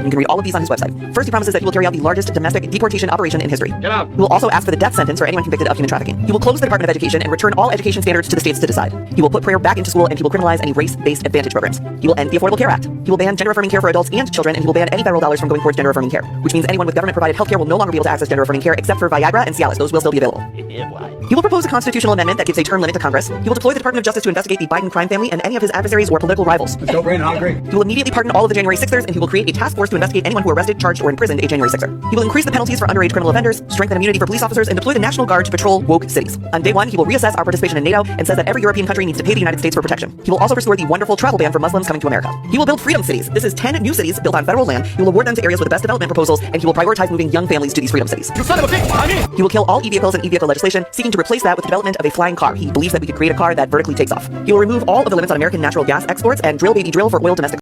You can read all of these on his website. First, he promises that he will carry out the largest domestic deportation operation in history. Get out. He will also ask for the death sentence for anyone convicted of human trafficking. He will close the Department of Education and return all education standards to the states to decide. He will put prayer back into school, and he will criminalize any race-based advantage programs. He will end the Affordable Care Act. He will ban gender-affirming care for adults and children, and he will ban any federal dollars from going towards gender-affirming care, which means anyone with government-provided health care will no longer be able to access gender-affirming care except for Viagra and Cialis. Those will still be available. He will propose a constitutional amendment that gives a term limit to Congress. He will deploy the Department of Justice to investigate the Biden crime family and any of his adversaries or political rivals. Let's go, Brandon. I agree. He will immediately pardon all of the January 6ers, and he will create a task force to investigate anyone who arrested, charged, or imprisoned a January 6er. He will increase the penalties for underage criminal offenders, strengthen immunity for police officers, and deploy the National Guard to patrol woke cities. On day one, he will reassess our participation in NATO and says that every European country needs to pay the United States for protection. He will also restore the wonderful travel ban for Muslims coming to America. He will build freedom cities. This is 10 new cities built on federal land. He will award them to areas with the best development proposals, and he will prioritize moving young families to these freedom cities. You son of a bitch! I mean! He will kill all e-vehicles and e-vehicle legislation, seeking to replace that with the development of a flying car. He believes that we could create a car that vertically takes off. He will remove all of the limits on American natural gas exports and drill baby drill for oil domestic